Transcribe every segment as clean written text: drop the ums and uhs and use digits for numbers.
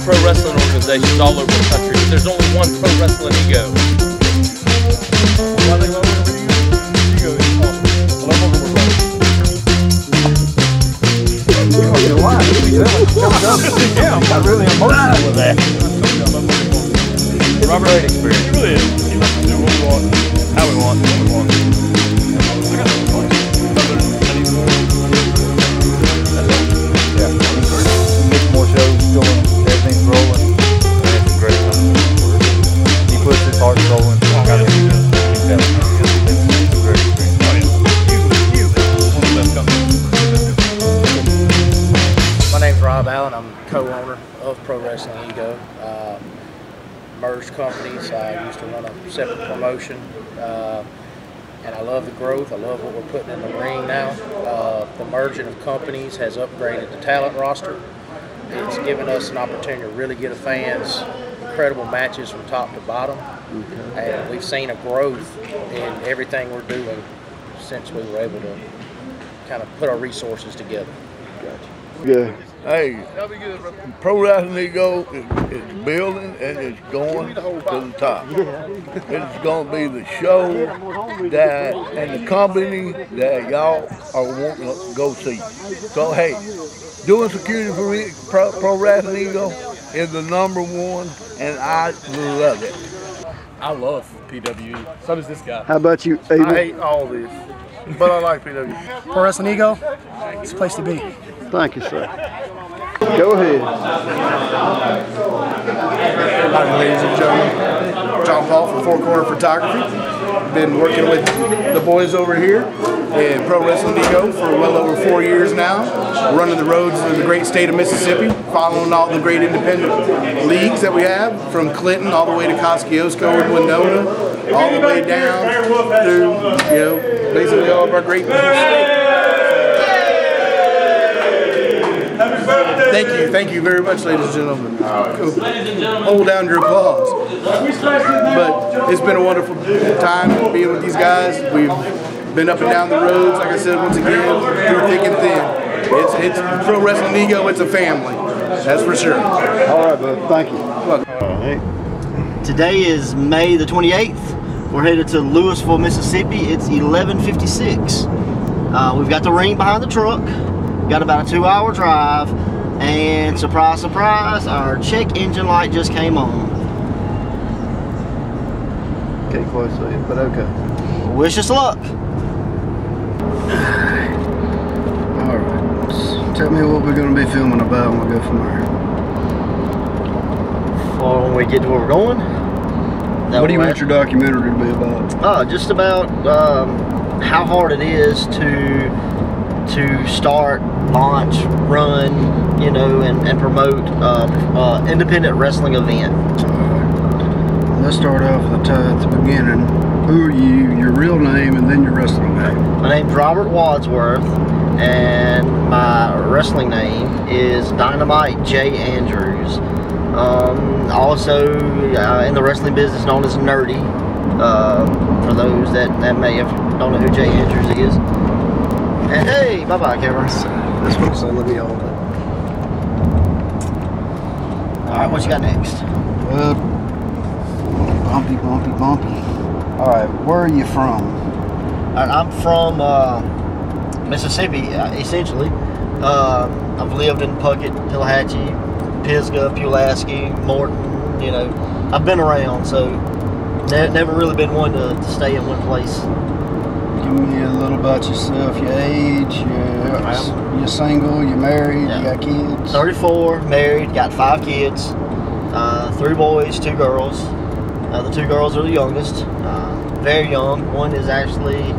pro wrestling organizations all over the country, but there's only one Pro Wrestling Ego. Yeah, I'm really emotional with that. Robert, great experience. It really is. He lets us do what we want, how we want, when we want. I got no choice. Yeah, make more shows going, everything's rolling. It's a great time. He puts his heart and soul into it. I think it's a great experience. Oh yeah. Easily one of the best companies. My name's Rob Allen. I'm co-owner of Pro Wrestling Ego. Merged companies. I used to run a separate promotion, and I love the growth. I love what we're putting in the ring now. The merging of companies has upgraded the talent roster. It's given us an opportunity to really get the fans incredible matches from top to bottom, and we've seen a growth in everything we're doing since we were able to kind of put our resources together. Yeah. Hey, Pro Wrestling Ego is building and it's going to the top. It's going to be the show that and the company that y'all are wanting to go see. So hey, doing security for Pro Wrestling Ego is the #1, and I love it. I love PWE. So does this guy. How about you, Abel? I hate all this, but I like PWE. Pro Wrestling Ego, it's a place to be. Thank you, sir. Go ahead. Hi, ladies and gentlemen. John Paul from Four Corner Photography. Been working with the boys over here in Pro Wrestling Ego for well over 4 years now. Running the roads of the great state of Mississippi, following all the great independent leagues that we have, from Clinton all the way to Kosciuszko and Winona, all the way down through, basically all of our great Thank you very much, ladies and gentlemen. Hold down your applause. But it's been a wonderful time being with these guys. We've been up and down the roads, like I said, once again, through thick and thin. It's Pro Wrestling Ego, it's a family. That's for sure. All right, bud. Thank you. All right. Today is May the 28th. We're headed to Louisville, Mississippi. It's 11:56. We've got the ring behind the truck. Got about a 2-hour drive. And surprise, surprise, our check engine light just came on. Okay, close to it, but okay. Wish us luck. Alright, tell me what we're going to be filming about and we'll go from there. Well, when we get to where we're going. What do you want your documentary to be about? Just about how hard it is to start, launch, run, and promote independent wrestling event. Alright. Let's start off at the beginning. Who are you, your real name, and then your wrestling name? My name's Robert Wadsworth, and my wrestling name is Dynamite J. Andrews. Also in the wrestling business known as Nerdy, for those that may have don't know who J. Andrews is. And hey, bye-bye, camera. That's what I say, let me hold it. Alright, what you got next? Bumpy. Alright, where are you from? I'm from Mississippi, essentially. I've lived in Puckett, Tallahatchie, Pisgah, Pulaski, Morton, I've been around, so never really been one to stay in one place. Give me a little about yourself, your age, you're single, you're married, you got kids? 34, married, got 5 kids, 3 boys, 2 girls. The 2 girls are the youngest, very young. One is actually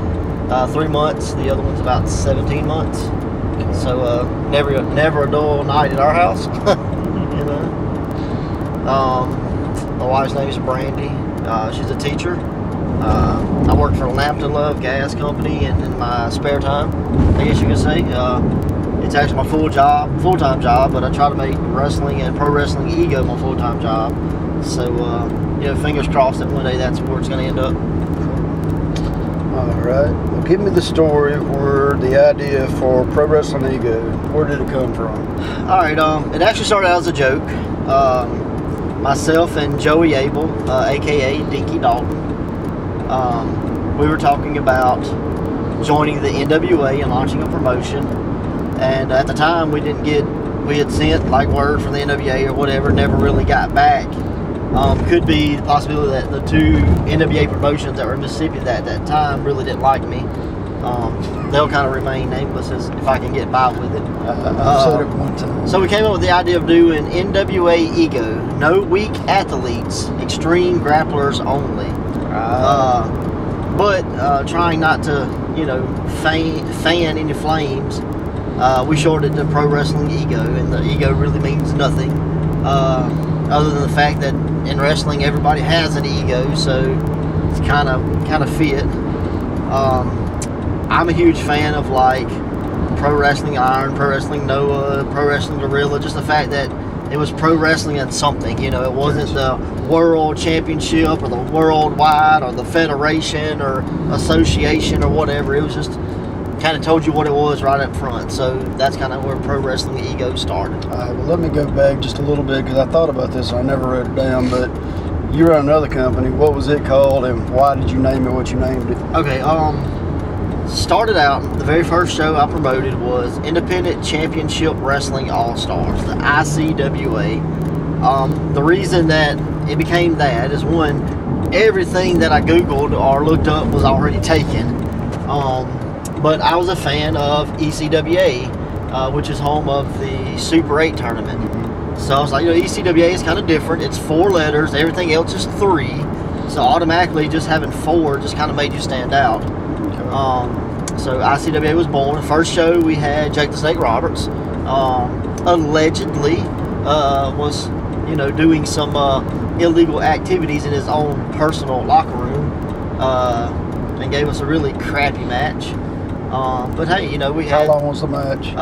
3 months, the other one's about 17 months. So never a dull night at our house. My wife's name is Brandy. She's a teacher. I work for Lambton Love Gas Company in my spare time, I guess you could say. It's actually my full-time job, but I try to make wrestling and Pro Wrestling Ego my full-time job. So, fingers crossed that one day that's where it's going to end up. All right. Well, give me the story where the idea for Pro Wrestling Ego, where did it come from? All right. It actually started out as a joke. Myself and Joey Abel, aka Dinky Dalton, we were talking about joining the NWA and launching a promotion. And at the time, we had sent like word from the NWA or whatever, never really got back. Could be the possibility that the two NWA promotions that were in Mississippi at that time really didn't like me. They'll kind of remain nameless as if I can get by with it. I've said it one time. So we came up with the idea of doing NWA Ego, no weak athletes, extreme grapplers only. But trying not to, fan any flames, we shortened it to Pro Wrestling Ego, and the ego really means nothing. Other than the fact that in wrestling everybody has an ego, so it's kind of fit. I'm a huge fan of like Pro Wrestling Iron, Pro Wrestling Noah, Pro Wrestling Gorilla. Just the fact that it was pro wrestling and something. It wasn't the World Championship or the Worldwide or the Federation or Association or whatever. It was just kind of told you what it was right up front. So that's kind of where Pro Wrestling Ego started. All right, well, let me go back just a little bit because I thought about this and I never wrote it down, but you run another company. What was it called and why did you name it what you named it? Okay, started out, the very first show I promoted was Independent Championship Wrestling All-Stars, the ICWA. The reason that it became that is, one, everything that I Googled or looked up was already taken. But I was a fan of ECWA, which is home of the Super 8 tournament. So I was like, ECWA is kind of different. It's 4 letters. Everything else is 3. So automatically just having 4 just kind of made you stand out. So ICWA was born. First show we had Jake the Snake Roberts. Allegedly was, doing some illegal activities in his own personal locker room. And gave us a really crappy match. But hey, we had... How long was the match?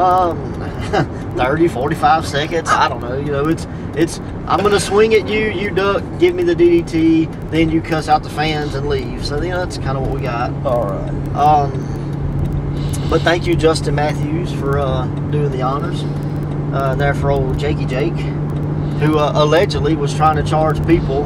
30, 45 seconds. I don't know. It's I'm going to swing at you, you duck, give me the DDT, then you cuss out the fans and leave. So, that's kind of what we got. All right. But thank you, Justin Matthews, for doing the honors there for old Jakey Jake, who allegedly was trying to charge people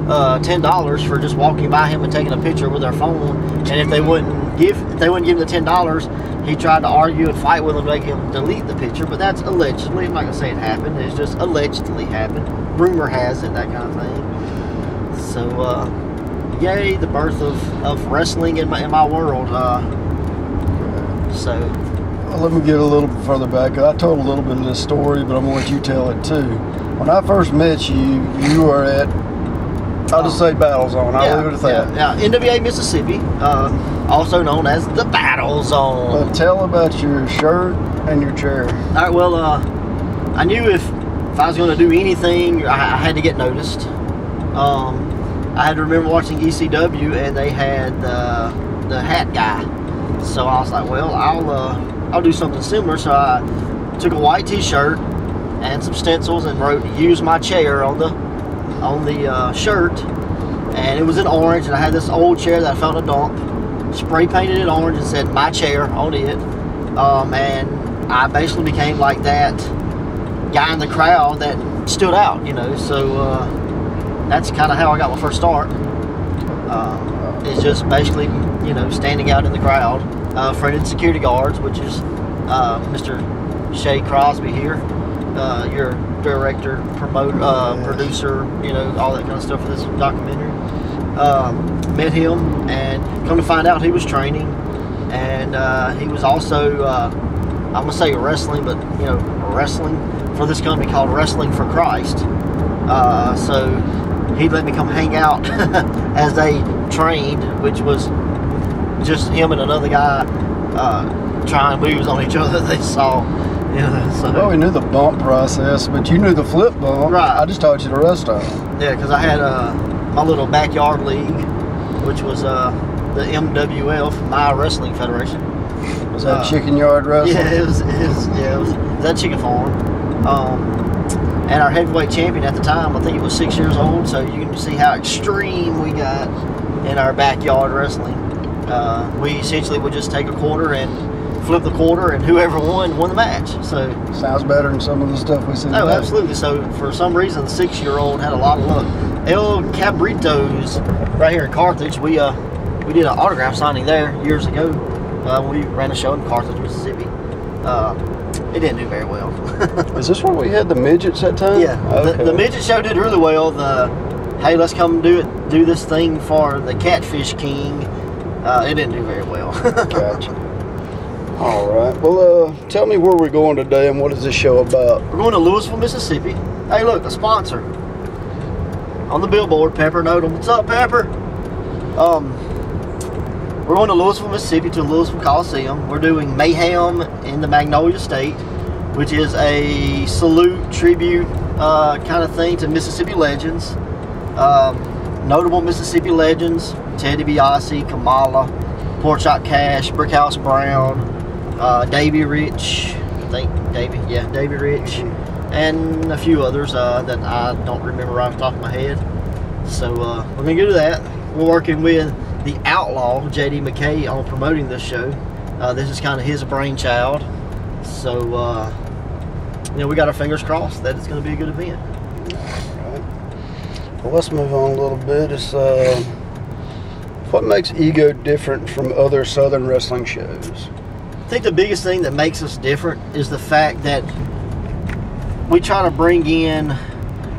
$10 for just walking by him and taking a picture with their phone, and if they wouldn't give him the $10, he tried to argue and fight with them to make him delete the picture. But that's allegedly. I'm not gonna say it happened. It's just allegedly happened. Rumor has it, that kind of thing. So yay, the birth of wrestling in my world. So well, let me get a little bit further back. I told a little bit of this story, but I'm gonna let you tell it too. When I first met you, you were at, I'll just say Battle Zone. I'll leave it at that. Yeah, NWA Mississippi, also known as the Battle Zone. Well, tell about your shirt and your chair. All right, well, I knew if I was going to do anything, I had to get noticed. I had to remember watching ECW, and they had the hat guy. So I was like, well, I'll do something similar. So I took a white T-shirt and some stencils and wrote "Use my chair" on the shirt, and it was in orange, and I had this old chair that I found in a dump, spray painted it orange and said "My chair" on it, and I basically became like that guy in the crowd that stood out, so that's kind of how I got my first start. It's just basically, standing out in the crowd, fronted security guards, which is Mr. Shay Crosby here, your director, producer, all that kind of stuff for this documentary. Met him, and come to find out he was training, and he was also, I'm gonna say wrestling, but wrestling for this company called Wrestling for Christ. So he let me come hang out as they trained, which was just him and another guy trying moves on each other they saw. So. Well, we knew the bump process, but you knew the flip bump. Right. I just taught you the rest of it. Yeah, because I had my little backyard league, which was the MWF, My Wrestling Federation. Was that chicken yard wrestling? Yeah, it was that chicken farm. And our heavyweight champion at the time, I think he was 6 years old, so you can see how extreme we got in our backyard wrestling. We essentially would just take a quarter and flip the quarter, and whoever won the match. So sounds better than some of the stuff we see. Oh, today. Absolutely. So for some reason, the 6-year-old had a lot of luck. El Cabritos, right here in Carthage, we did an autograph signing there years ago. We ran a show in Carthage, Mississippi. It didn't do very well. Is this where we had the midgets that time? Yeah, okay. the midget show did really well. Hey, let's come do this thing for the Catfish King. It didn't do very well. Gotcha. All right. Well, tell me where we're going today and what is this show about? We're going to Louisville, Mississippi. Hey, look, a sponsor on the billboard, Pepper Nodum. What's up, Pepper? We're going to Louisville, Mississippi, to Louisville Coliseum. We're doing Mayhem in the Magnolia State, which is a salute, tribute kind of thing to Mississippi legends. Notable Mississippi legends: Teddy Biasi, Kamala, Pork Chop Cash, Brickhouse Brown, Davy Rich, Davy Rich, and a few others that I don't remember off the top of my head. So we're going to do that. We're working with the Outlaw, J.D. McKay, on promoting this show. This is kind of his brainchild. So, we got our fingers crossed that it's going to be a good event. All right. Well, let's move on a little bit. It's, what makes Ego different from other Southern wrestling shows? I think the biggest thing that makes us different is the fact that we try to bring in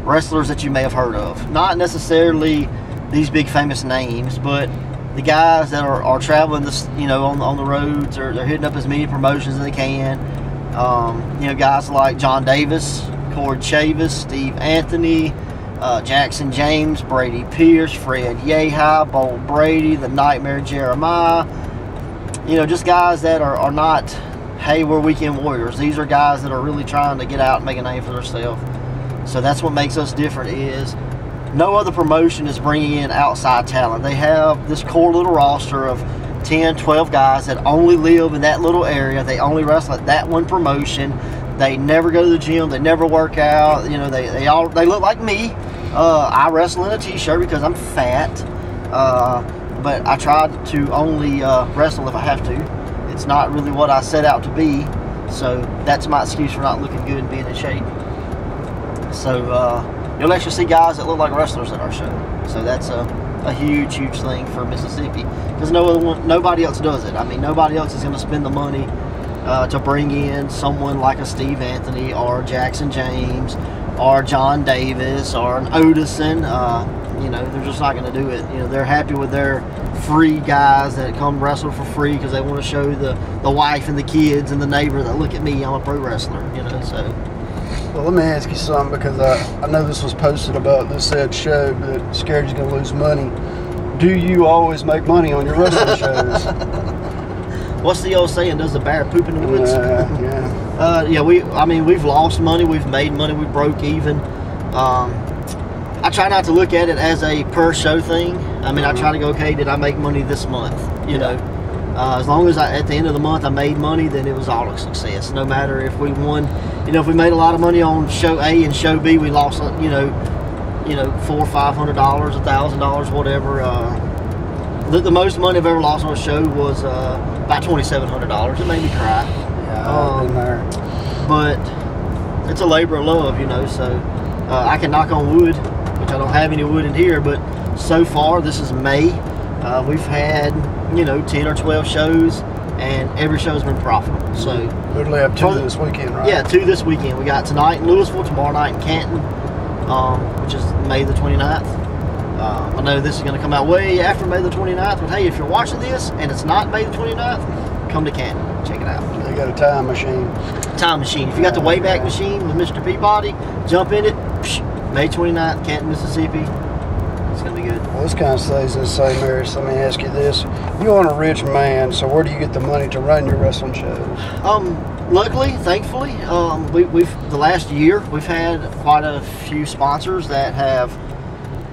wrestlers that you may have heard of. Not necessarily these big famous names, but the guys that are traveling this, on the roads, or they're hitting up as many promotions as they can. Guys like John Davis, Corey Chavis, Steve Anthony, Jackson James, Brady Pierce, Fred Yehi, Bold Brady, the Nightmare Jeremiah. Just guys that are not, hey, we're weekend warriors. These are guys that are really trying to get out and make a name for themselves. So that's what makes us different. Is no other promotion is bringing in outside talent. They have this core little roster of 10, 12 guys that only live in that little area. They only wrestle at that one promotion. They never go to the gym. They never work out. They look like me. I wrestle in a t-shirt because I'm fat. But I try to only wrestle if I have to. It's not really what I set out to be. So that's my excuse for not looking good and being in shape. So you'll actually see guys that look like wrestlers at our show. So that's a huge, huge thing for Mississippi, because nobody else does it. I mean, nobody else is going to spend the money to bring in someone like a Steve Anthony or Jackson James or John Davis or an Odison. They're just not going to do it. They're happy with their free guys that come wrestle for free because they want to show the wife and the kids and the neighbor that, look at me, I'm a pro wrestler. So. Well, let me ask you something, because I know this was posted about this said show, but scared you're going to lose money. Do you always make money on your wrestling shows? What's the old saying? Does the bear poop in the woods? Yeah. We've lost money, we've made money, we broke even. I try not to look at it as a per show thing. I try to go, okay, did I make money this month? As long as at the end of the month I made money, then it was all a success. No matter if we won, if we made a lot of money on show A and show B, we lost, $400 or $500, $1,000, whatever. The most money I've ever lost on a show was about $2,700. It made me cry. Yeah, but it's a labor of love, so I can knock on wood, which I don't have any wood in here, but so far, this is May. We've had 10 or 12 shows, and every show's been profitable. So literally have 2 this weekend, right? Yeah, 2 this weekend. We got tonight in Louisville, tomorrow night in Canton, which is May the 29th. I know this is going to come out way after May the 29th, but hey, if you're watching this and it's not May the 29th, come to Canton. Check it out. They got a time machine. Time machine. If you got the Wayback Machine with Mr. Peabody, jump in it. May 29th, Canton, Mississippi. It's going to be good. Well, this kind of stays in the same area, so let me ask you this. You aren't a rich man, so where do you get the money to run your wrestling shows? Luckily, thankfully, we've the last year, we've had quite a few sponsors that have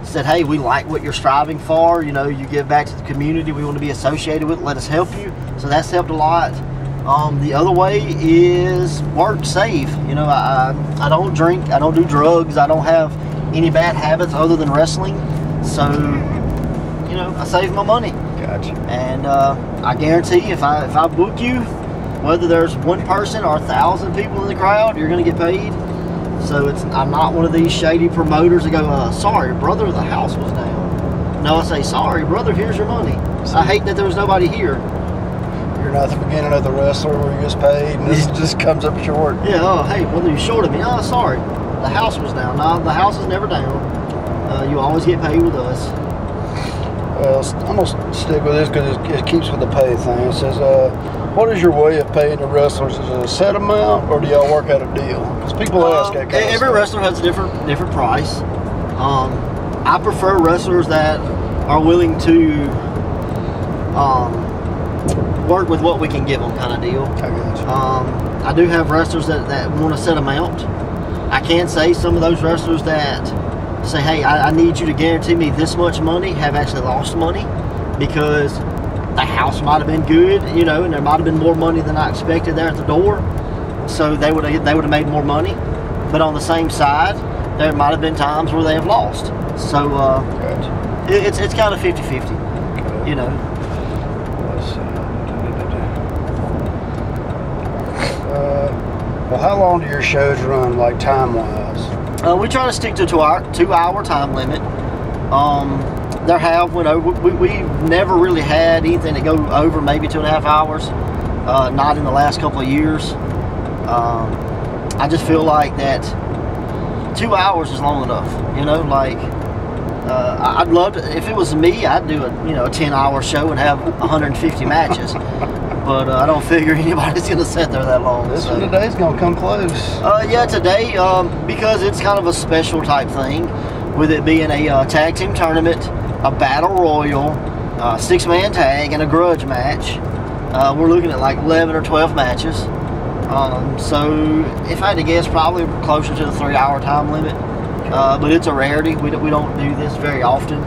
said, hey, we like what you're striving for. You give back to the community we want to be associated with. Let us help you. So that's helped a lot. The other way is work, save. I don't drink, I don't do drugs, I don't have any bad habits other than wrestling. So, I save my money. Gotcha. And I guarantee if I book you, whether there's one person or 1,000 people in the crowd, you're going to get paid. So I'm not one of these shady promoters that go, sorry, brother, the house was down. No, I say, sorry, brother, here's your money. I hate that there was nobody here. You're not the beginning of the wrestler where he gets paid and this just comes up short. Yeah, oh, hey, brother, you shorted me. Oh, sorry, the house was down. No, the house is never down. You always get paid with us. Well, I'm going to stick with this because it keeps with the pay thing. It says, what is your way of paying the wrestlers? Is it a set amount or do y'all work out a deal? Because people ask that kind of Every wrestler has a different price. I prefer wrestlers that are willing to work with what we can give them kind of deal. I got you. I do have wrestlers that want a set amount. I can say some of those wrestlers that say, hey, I need you to guarantee me this much money, have actually lost money because the house might have been good, you know, and there might have been more money than I expected there at the door. So they would have made more money. But on the same side, there might have been times where they have lost. So Gotcha. it's kind of 50-50, you know. Well, how long do your shows run, like time-wise? We try to stick to a 2-hour time limit. There have we've never really had anything to go over maybe 2.5 hours. Not in the last couple of years. I just feel like that 2 hours is long enough. You know, like I'd love to. If it was me, I'd do a 10-hour show and have 150 matches. But I don't figure anybody's gonna sit there that long. This one today's gonna come close. Yeah, today because it's kind of a special type thing, with it being a tag team tournament, a battle royal, 6-man tag, and a grudge match. We're looking at like 11 or 12 matches. So if I had to guess, probably closer to the 3-hour time limit. But it's a rarity. We don't do this very often.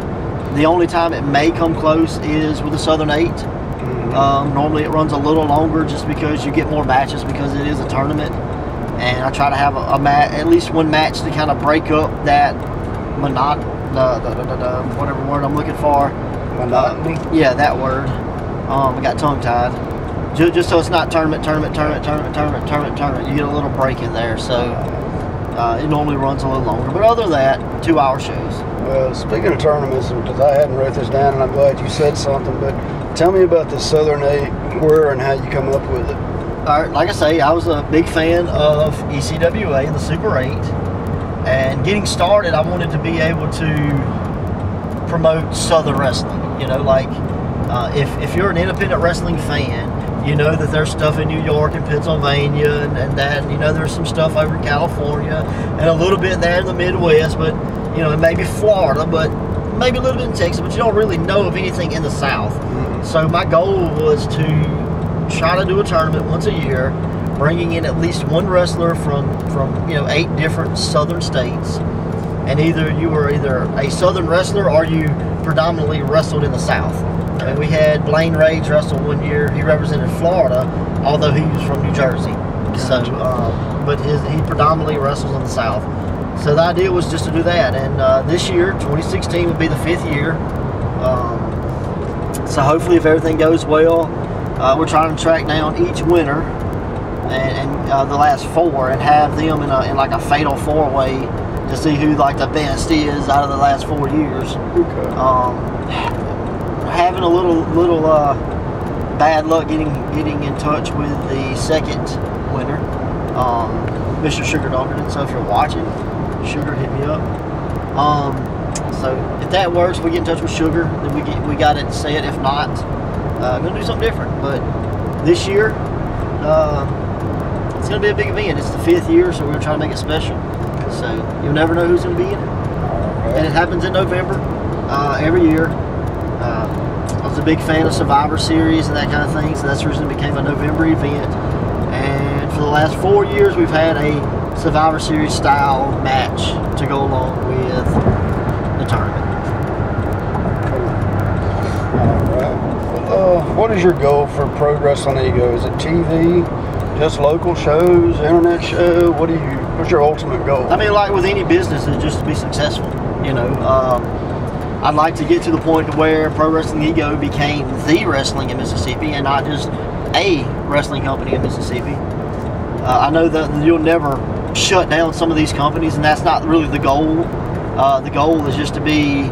The only time it may come close is with the Southern 8. Normally it runs a little longer just because you get more matches because it is a tournament, and I try to have at least one match to kind of break up that whatever word I'm looking for. Monotony? Yeah, that word. I got tongue tied. Just so it's not tournament. You get a little break in there, so it normally runs a little longer. But other than that, 2-hour shows. Well, speaking of tournaments, because I hadn't wrote this down, and I'm glad you said something, but tell me about the Southern 8, where and how you come up with it. All right, like I say, I was a big fan of ECWA and the Super 8, and getting started, I wanted to be able to promote Southern wrestling. You know, like if you're an independent wrestling fan, you know that there's stuff in New York and Pennsylvania and that, and you know there's some stuff over in California and a little bit there in the Midwest, but you know, and maybe Florida, but maybe a little bit in Texas, but you don't really know of anything in the South. So my goal was to try to do a tournament once a year, bringing in at least one wrestler from 8 different Southern states, and either you were a Southern wrestler or you predominantly wrestled in the South. I mean, we had Blaine Rage wrestle one year. He represented Florida, although he was from New Jersey. So, but he predominantly wrestles in the South. So the idea was just to do that, and this year, 2016, would be the 5th year. So hopefully, if everything goes well, we're trying to track down each winner and the last 4 and have them in like a fatal 4-way to see who like the best is out of the last 4 years. Okay. Having a little bad luck getting in touch with the 2nd winner, Mr. Sugar Dunkerton. So if you're watching, Sugar, hit me up. So if that works, we get in touch with Sugar, then we got it set. If not, I'm gonna do something different. But this year, it's gonna be a big event. It's the 5th year, so we're gonna try to make it special. So you'll never know who's gonna be in it. And it happens in November every year. I was a big fan of Survivor Series and that kind of thing, so that's the reason it became a November event. And for the last 4 years, we've had a Survivor Series style match to go along with the tournament. All right. What is your goal for Pro Wrestling Ego? Is it TV, just local shows, internet show? What's your ultimate goal? I mean, like with any business, it's just to be successful. You know, I'd like to get to the point to where Pro Wrestling Ego became the wrestling in Mississippi and not just a wrestling company in Mississippi. I know that you'll never shut down some of these companies, and that's not really the goal. The goal is just to be,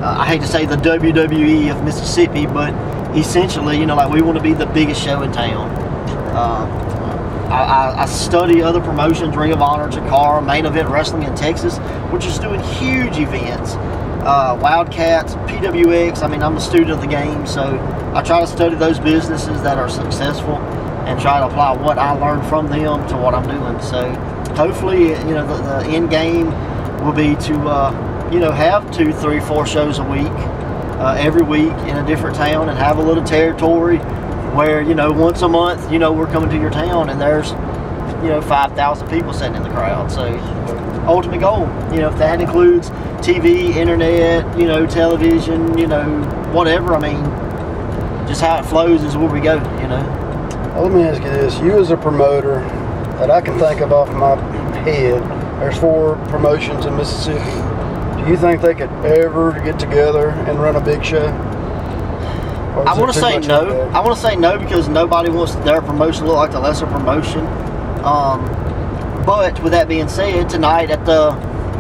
I hate to say the WWE of Mississippi, but essentially, you know, like we want to be the biggest show in town. I study other promotions, Ring of Honor, Jakara, Main Event Wrestling in Texas, which is doing huge events. Wildcats, PWX, I mean, I'm a student of the game, so I try to study those businesses that are successful and try to apply what I learned from them to what I'm doing. So hopefully, you know, the end game will be to, you know, have 2, 3, 4 shows a week, every week in a different town, and have a little territory where, you know, once a month, you know, we're coming to your town and there's, you know, 5,000 people sitting in the crowd. So ultimate goal, you know, if that includes TV, internet, you know, television, you know, whatever, I mean, just how it flows is where we go, you know. Well, let me ask you this. You as a promoter, that I can think of off my head, there's 4 promotions in Mississippi. Do you think they could ever get together and run a big show? I want to say no. I want to say no because nobody wants their promotion to look like the lesser promotion. But with that being said, tonight at the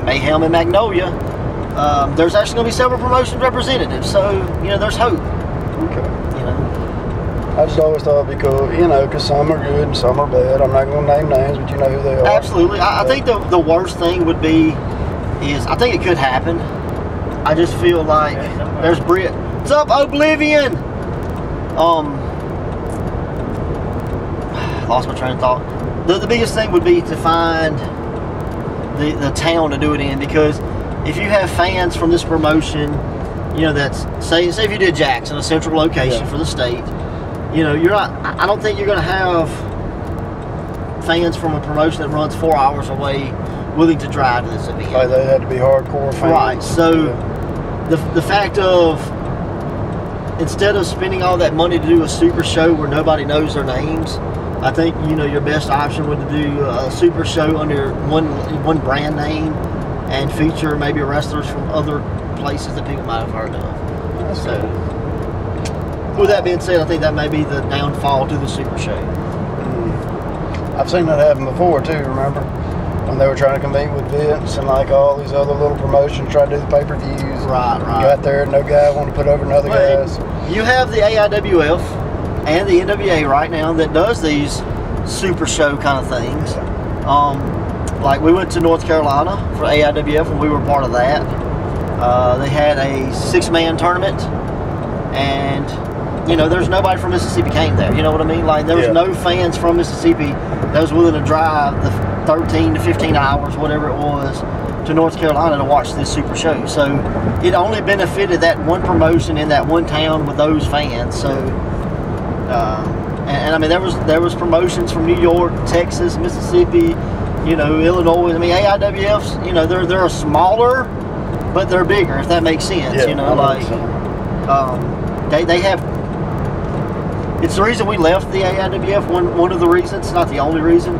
Mayhem in Magnolia, there's actually going to be several promotion representatives. So, you know, there's hope. Okay. You know, I just always thought it'd be cool, you know, because some are good and some are bad. I'm not going to name names, but you know who they are. Absolutely. I think the worst thing would be is, I think it could happen. I just feel like there's Brit. What's up, Oblivion? Lost my train of thought. The biggest thing would be to find the town to do it in, because if you have fans from this promotion, you know, that's say if you did Jackson, a central location for the state, you know, you're not. I don't think you're going to have fans from a promotion that runs 4 hours away willing to drive to this event. Like they had to be hardcore fans. Right. So the fact of, instead of spending all that money to do a super show where nobody knows their names, I think, you know, your best option would be to do a super show under one brand name and feature maybe wrestlers from other places that people might have heard of. So, with that being said, I think that may be the downfall to the super show. I've seen that happen before too, remember? When they were trying to compete with Vince and like all these other little promotions, trying to do the pay-per-views. Right. Got there, no guy wanted to put over another guys. You have the AIWF and the NWA right now that does these super show kind of things. Like we went to North Carolina for AIWF and we were part of that. They had a 6-man tournament, and you know, there's nobody from Mississippi came there. You know what I mean? Like there was no fans from Mississippi that was willing to drive the 13 to 15 hours, whatever it was, to North Carolina to watch this super show. So it only benefited that one promotion in that one town with those fans. So and I mean, there was promotions from New York, Texas, Mississippi, you know, Illinois. I mean, AIWFs, you know, they're a smaller, but they're bigger, if that makes sense. You know, like they have. It's the reason we left the AIWF. One of the reasons, not the only reason.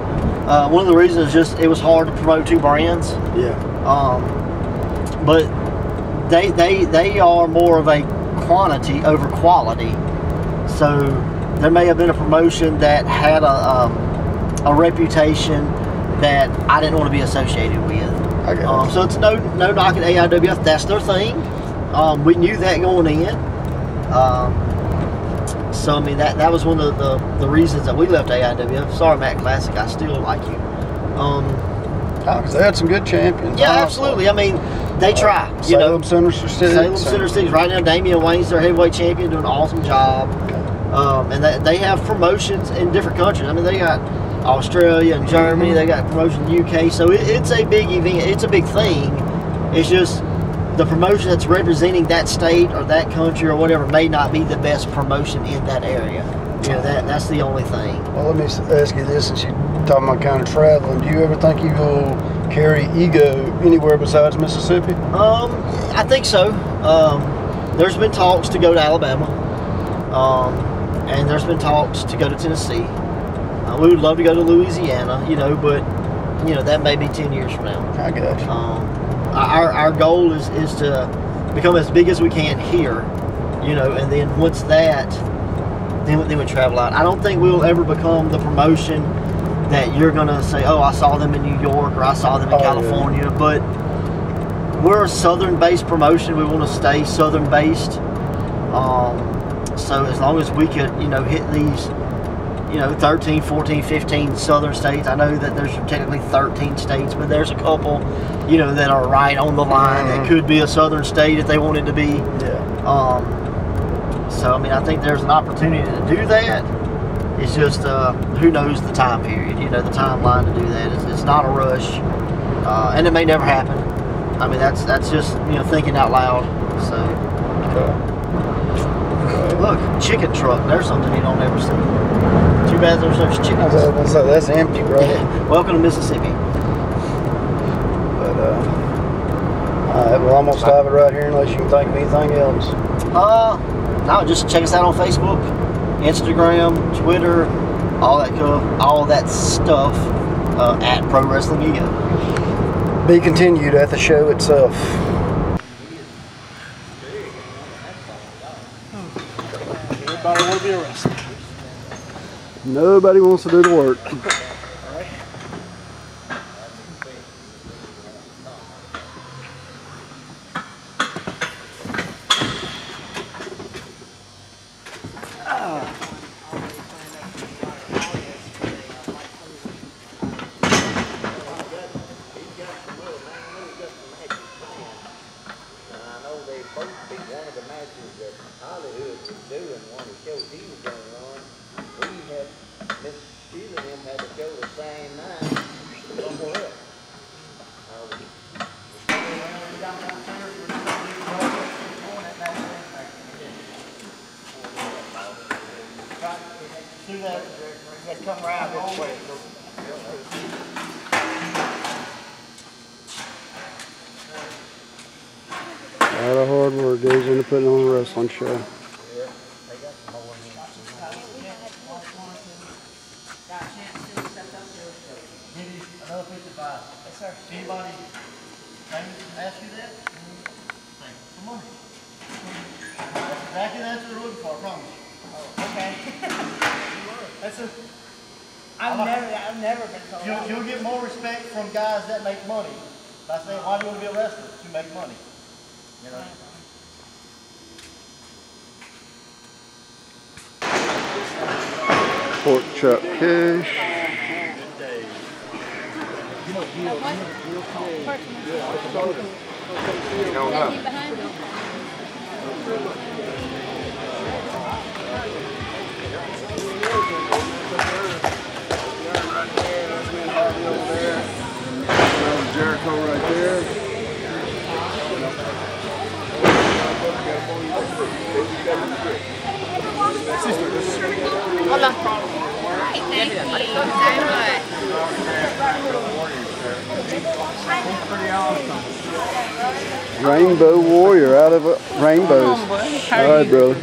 One of the reasons is just it was hard to promote 2 brands. But they are more of a quantity over quality. So there may have been a promotion that had a reputation that I didn't want to be associated with. So it's no knock at AIWF. That's their thing. We knew that going in. So I mean that was one of the reasons that we left AIWF. Sorry, Matt Classic, I still like you. Because they had some good champions. Yeah, absolutely. I mean, they try. You know, Salem Center Cities. Right now, Damian Wayne's their heavyweight champion, doing an awesome job. And they have promotions in different countries. I mean, they got Australia and Germany. They got promotion in the UK. So it's a big event. It's a big thing. It's just the promotion that's representing that state or that country or whatever may not be the best promotion in that area. You know, that's the only thing. Well, let me ask you this, since you're talking about kind of traveling, do you ever think you will carry Ego anywhere besides Mississippi? I think so. There's been talks to go to Alabama, and there's been talks to go to Tennessee. We would love to go to Louisiana, you know, but you know that may be 10 years from now. I got you. Our goal is to become as big as we can here, you know, and then once that, then we travel out. I don't think we'll ever become the promotion that you're gonna say, oh, I saw them in New York or I saw them in California, yeah. But we're a Southern-based promotion. We want to stay Southern-based. So as long as we could, you know, hit these, you know, 13, 14, 15 Southern states. I know that there's technically 13 states, but there's a couple, you know, that are right on the line that could be a Southern state if they wanted to be. Yeah. So, I mean, I think there's an opportunity to do that. It's just, who knows the time period, you know, the timeline to do that. It's not a rush, and it may never happen. I mean, that's just, you know, thinking out loud. So, look, chicken truck. There's something you don't ever see. Too bad there's chickens. That's empty, bro. Yeah. Welcome to Mississippi. But, all right, well, I'm going to stop it right here unless you can think of anything else. No, just check us out on Facebook, Instagram, Twitter, all that stuff at Pro Wrestling Ego. Be continued at the show itself. Everybody want to be a wrestler. Nobody wants to do the work. Come around this way. A lot of hard work goes into putting on a wrestling show. Another 55. Yes, sir. Anybody ask you that? Come on. That's exactly the answer they're looking for, I promise. Okay. That's a. I've never been told. You'll get more respect from guys that make money by saying, why do you want to be a wrestler? To make money. You know? Pork chop cash. Jericho right there. Hold on. Right, thank you so much. Rainbow Warrior out of rainbows. All right, brother.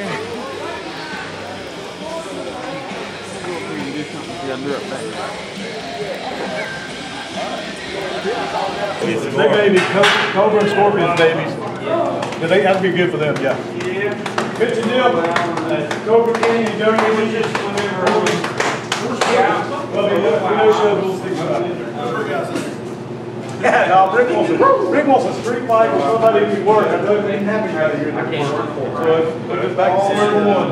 They may be Cobra and Scorpion's babies. But they have to be good for them, yeah. Good to deal. Cobra King, you don't really just whenever. Yeah, no, Rick wants a street fight with somebody who can work. I don't have him out of here. I can't work for him. So it's back to square one.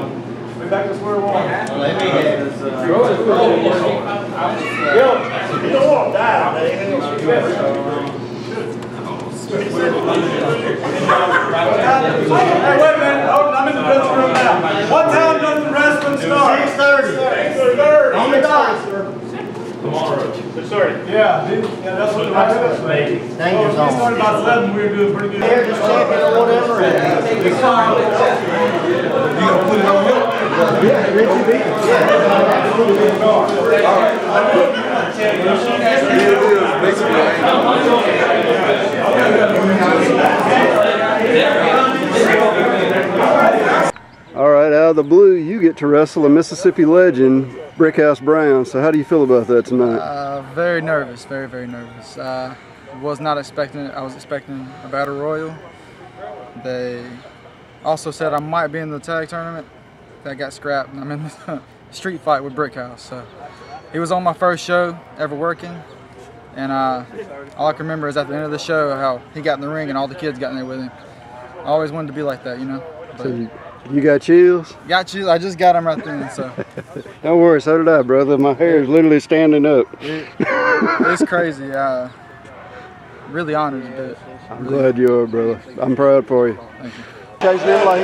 We're back to square one. Let me have this. You don't want to die. Hey, wait a minute. I'm in the dressing room now. What time does the wrestling start? 6:30. On the dot. Tomorrow. 6:30. Yeah, that's what the wrestling's made. Dangerous we started about 11. We were doing pretty good. They're just champion or whatever. You gonna put it on him? Yeah, Richie beat him. Yeah. All right, out of the blue, you get to wrestle a Mississippi legend, Brickhouse Brown. So how do you feel about that tonight? Very nervous, very nervous. Was not expecting it. I was expecting a battle royal. They also said I might be in the tag tournament. That got scrapped, and I'm in the street fight with Brickhouse. So he was on my first show ever working, and all I can remember is at the end of the show how he got in the ring and all the kids got in there with him. I always wanted to be like that, you know. But So you got chills? got chills. I just got them right then. So Don't worry, so did I, brother. My hair is literally standing up. it's crazy. Really honored to do it. I'm glad you are, brother. I'm proud for you. Thank you. Chasing him like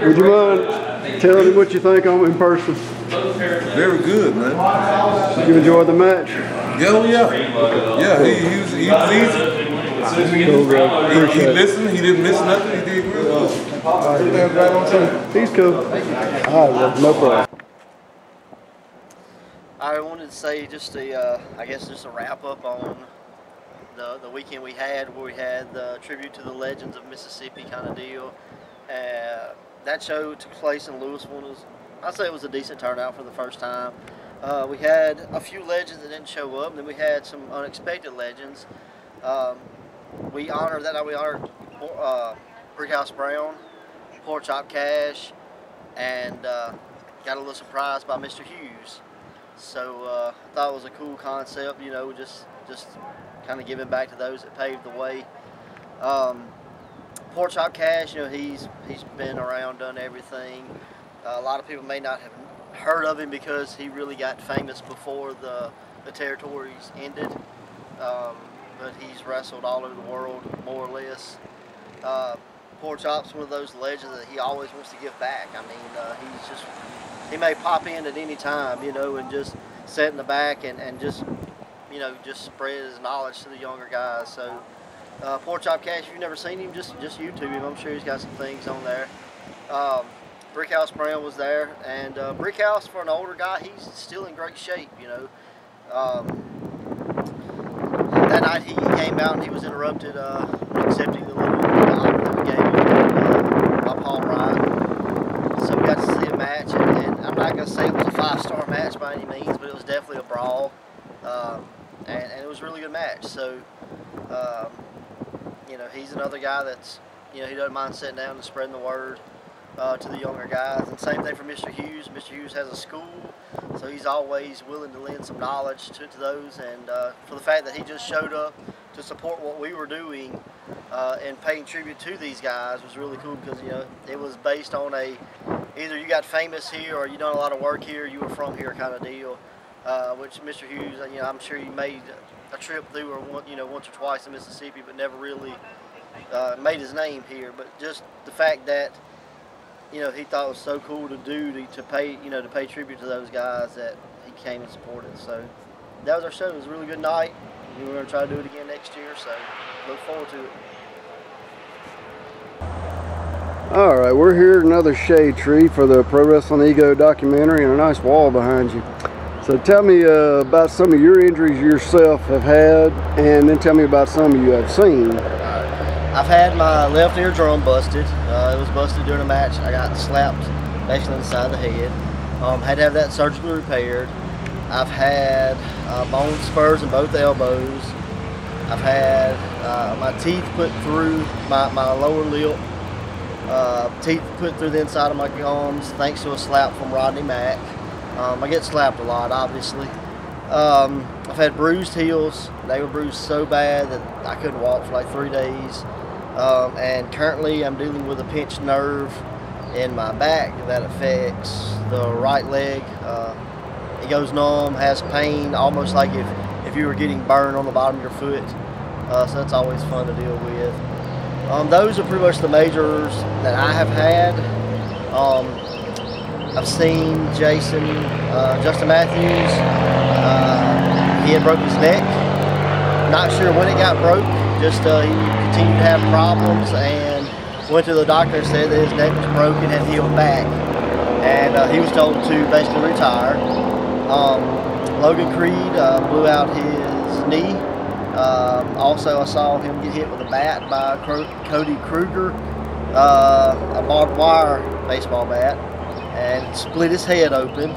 Would you mind telling him what you think of him in person? Very good, man. Did you enjoy the match? Yeah, yeah. He was easy. Cool, bro. He listened. He didn't miss nothing. He did good. Everything's right on time. He's cool. All right, well, no problem. I wanted to say just I guess just a wrap up on the weekend we had, where we had the tribute to the legends of Mississippi kind of deal. That show took place in Louisville. I'd say it was a decent turnout for the first time. We had a few legends that didn't show up, and then we had some unexpected legends. We honored Brickhouse Brown, Pork Chop Cash, and got a little surprised by Mr. Hughes. So I thought it was a cool concept, you know, just kind of giving back to those that paved the way. Pork Chop Cash, you know, he's been around, done everything. A lot of people may not have heard of him because he really got famous before the territories ended. But he's wrestled all over the world, more or less. Pork Chop's one of those legends that he always wants to give back. I mean, he may pop in at any time, you know, and just sit in the back and just, you know, just spread his knowledge to the younger guys. So Pork Chop Cash, if you've never seen him, just YouTube him. I'm sure he's got some things on there. Brickhouse Brown was there, and Brickhouse, for an older guy, he's still in great shape, you know. That night he came out and he was interrupted accepting the little nod that we gave him by Paul Wright. So we got to see a match, and I'm not going to say it was a 5-star match by any means, but it was definitely a brawl, and it was a really good match. So, you know, he's another guy that's, you know, he doesn't mind sitting down and spreading the word to the younger guys. And same thing for Mr. Hughes. Mr. Hughes has a school, so he's always willing to lend some knowledge to those. And for the fact that he just showed up to support what we were doing and paying tribute to these guys was really cool, because, you know, it was based on either you got famous here or you done a lot of work here, you were from here kind of deal. Which Mr. Hughes, you know, I'm sure he made a trip through, or once or twice in Mississippi, but never really made his name here. But just the fact that, you know, he thought it was so cool to do to pay tribute to those guys, that he came and supported. So that was our show. It was a really good night. We're going to try to do it again next year, so look forward to it. All right, we're here at another shade tree for the Pro Wrestling Ego documentary, and a nice wall behind you. So tell me about some of your injuries yourself have had, and then tell me about some you have seen. I've had my left eardrum busted. It was busted during a match. I got slapped basically on the side of the head. Had to have that surgically repaired. I've had bone spurs in both elbows. I've had my teeth put through my lower lip. Teeth put through the inside of my gums thanks to a slap from Rodney Mack. I get slapped a lot, obviously. I've had bruised heels. They were bruised so bad that I couldn't walk for like 3 days. And currently I'm dealing with a pinched nerve in my back that affects the right leg. It goes numb, has pain, almost like if if you were getting burned on the bottom of your foot. So that's always fun to deal with. Those are pretty much the majors that I have had. I've seen Justin Matthews. He had broke his neck. Not sure when it got broke. Just he continued to have problems and went to the doctor and said that his neck was broken and healed back. And he was told to basically retire. Logan Creed blew out his knee. Also, I saw him get hit with a bat by Cody Kruger, a barbed wire baseball bat, and split his head open.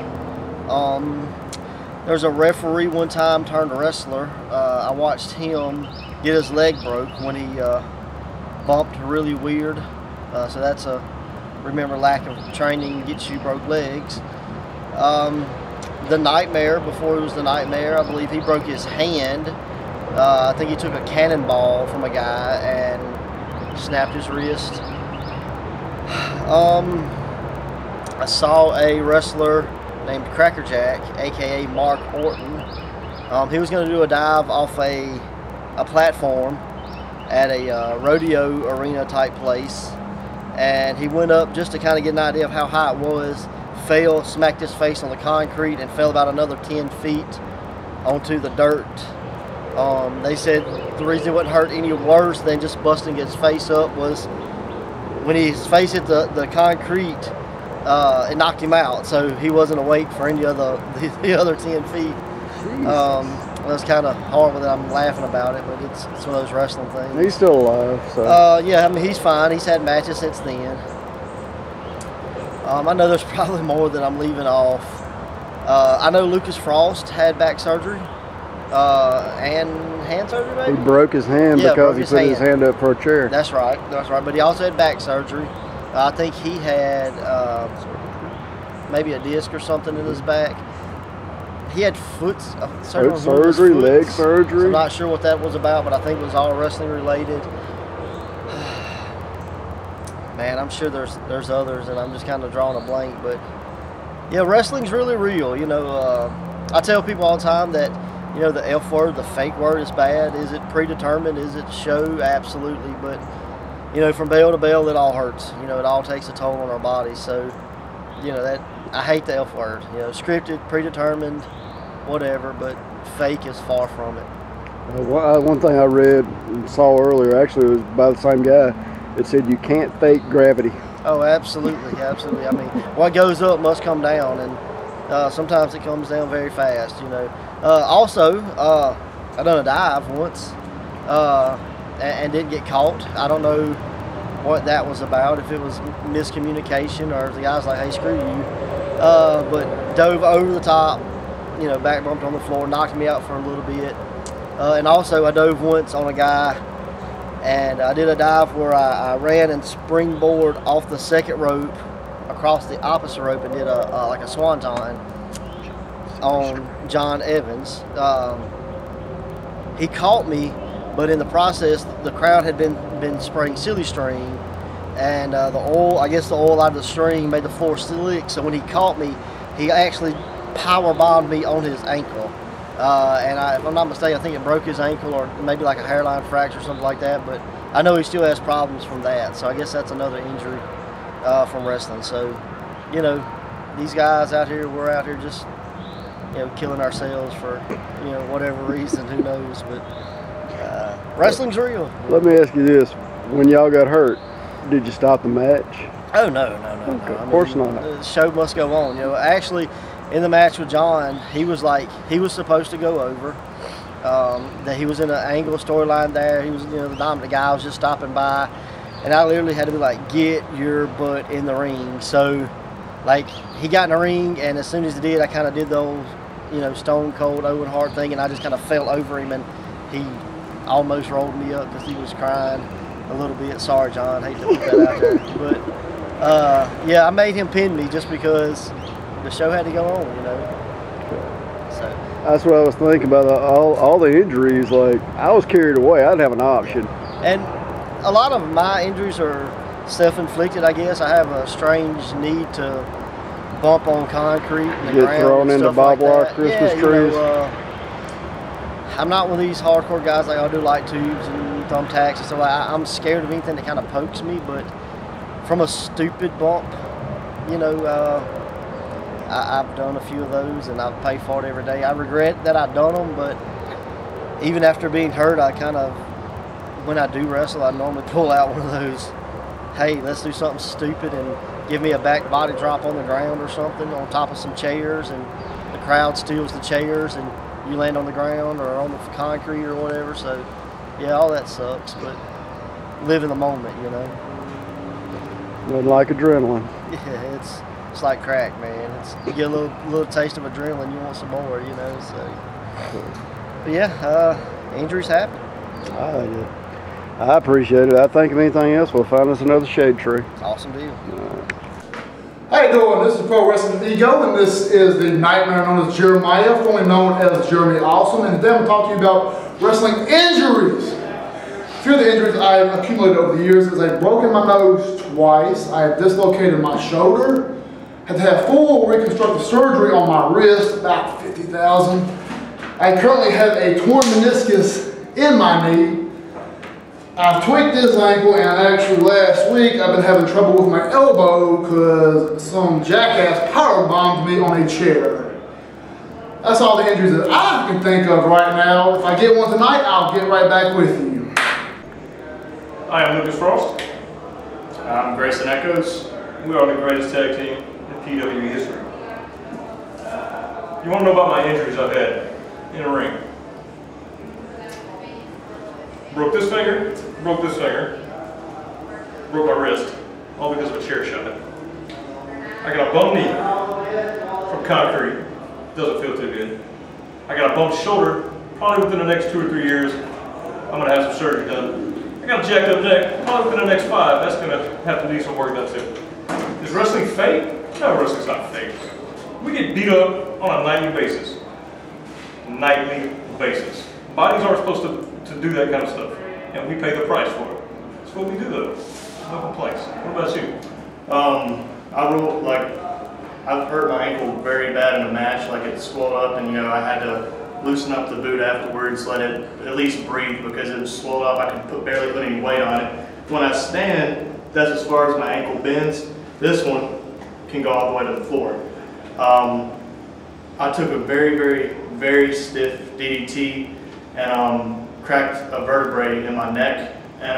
There's a referee one time turned wrestler. I watched him get his leg broke when he bumped really weird. So that's remember, lack of training gets you broke legs. The Nightmare, before it was the Nightmare, I believe he broke his hand. I think he took a cannonball from a guy and snapped his wrist. I saw a wrestler named Crackerjack, aka Mark Orton. He was going to do a dive off a platform at a rodeo arena type place, and he went up just to kind of get an idea of how high it was, fell, smacked his face on the concrete, and fell about another 10 feet onto the dirt. They said the reason it wouldn't hurt any worse than just busting his face up was when his face hit the concrete, it knocked him out, so he wasn't awake for any of the other 10 feet. It's kind of horrible that I'm laughing about it, but it's one of those wrestling things. He's still alive, so. Yeah, I mean, he's fine. He's had matches since then. I know there's probably more that I'm leaving off. I know Lucas Frost had back surgery and hand surgery, maybe? He broke his hand because he put his hand up for a chair. That's right, but he also had back surgery. I think he had maybe a disc or something in his back. He had foot surgery, leg surgery. So I'm not sure what that was about, but I think it was all wrestling related. Man, I'm sure there's others, and I'm just kind of drawing a blank. But yeah, wrestling's really real. You know, I tell people all the time that, you know, the F word, the fake word, is bad. Is it predetermined? Is it show? Absolutely. But you know, from bell to bell, it all hurts. You know, it all takes a toll on our bodies. So, you know, that I hate the F word. You know, scripted, predetermined, whatever, but fake is far from it. One thing I read and saw earlier, actually, it was by the same guy. It said you can't fake gravity. Oh, absolutely, absolutely. I mean, what goes up must come down, and sometimes it comes down very fast. You know. Also, I done a dive once and didn't get caught. I don't know what that was about, if it was miscommunication or if the guy's like, hey, screw you. But dove over the top, you know, back bumped on the floor, knocked me out for a little bit. And also I dove once on a guy, and I did a dive where I ran and springboard off the second rope across the opposite rope and did like a swanton on John Evans. He caught me, but in the process, the crowd had been spraying silly string, and the oil, I guess the oil out of the string made the floor slick. So when he caught me, he actually power bombed me on his ankle. And if I'm not mistaken, I think it broke his ankle, or maybe like a hairline fracture or something like that. But I know he still has problems from that. So I guess that's another injury from wrestling. So, you know, these guys out here, we're out here just, you know, killing ourselves for, you know, whatever reason, who knows. But wrestling's real. Let me ask you this: when y'all got hurt, did you stop the match? Oh no. Okay, of course not. The show must go on. You know, actually, in the match with John, he was supposed to go over. That he was in an angle storyline there. He was, you know, the dominant guy was just stopping by, and I literally had to be like, get your butt in the ring. So, like, he got in the ring, and as soon as he did, I kind of did the old, you know, Stone Cold Owen Hart thing, and I just kind of fell over him, and he almost rolled me up because he was crying a little bit. Sorry, John, hate to put that out there, but yeah, I made him pin me just because the show had to go on, you know. So that's what I was thinking about. All the injuries, like, I was carried away. I didn't have an option. And a lot of my injuries are self-inflicted, I guess. I have a strange need to bump on concrete and the get ground thrown and into stuff barbed like wire that. Christmas yeah, trees. You know, I'm not one of these hardcore guys like I do light tubes and thumbtacks and stuff. I'm scared of anything that kind of pokes me, but from a stupid bump, you know, I've done a few of those and I pay for it every day. I regret that I've done them, but even after being hurt, I kind of, when I do wrestle, I normally pull out one of those, hey, let's do something stupid and give me a back body drop on the ground or something on top of some chairs, and the crowd steals the chairs and you land on the ground or on the concrete or whatever. So yeah, all that sucks, but live in the moment, you know. Nothing like adrenaline. Yeah, it's like crack, man. You get a little taste of adrenaline, you want some more, you know. So but yeah, injuries happen. I appreciate it. I think if anything else, we'll find us another shade tree. Awesome deal. How you doing? This is Pro Wrestling Ego, and this is the nightmare known as Jeremiah, formerly known as Jeremy Awesome. And today I'm going to talk to you about wrestling injuries. A few of the injuries I've accumulated over the years is I've broken my nose twice, I have dislocated my shoulder, had to have full reconstructive surgery on my wrist, about $50,000. I currently have a torn meniscus in my knee. I've tweaked this ankle, and actually last week I've been having trouble with my elbow because some jackass power bombed me on a chair. That's all the injuries that I can think of right now. If I get one tonight, I'll get right back with you. I am Lucas Frost. I'm Grayson Echoes. We are the greatest tag team in PW history. You want to know about my injuries I've had in a ring? Broke this finger, broke my wrist, all because of a chair shot. I got a bum knee from concrete, doesn't feel too good. I got a bum shoulder, probably within the next 2 or 3 years, I'm gonna have some surgery done. I got a jacked up neck, probably within the next 5, that's gonna have to need some work done too. Is wrestling fake? No, wrestling's not fake. We get beat up on a nightly basis. Bodies aren't supposed to do that kind of stuff, and we pay the price for it. That's what we do though. No complaints. What about you? I've hurt my ankle very bad in a match, like it swelled up, and I had to loosen up the boot afterwards, let it at least breathe because it was swelled up. I could barely put any weight on it. When I stand, that's as far as my ankle bends. This one can go all the way to the floor. I took a very stiff DDT and cracked a vertebrae in my neck, and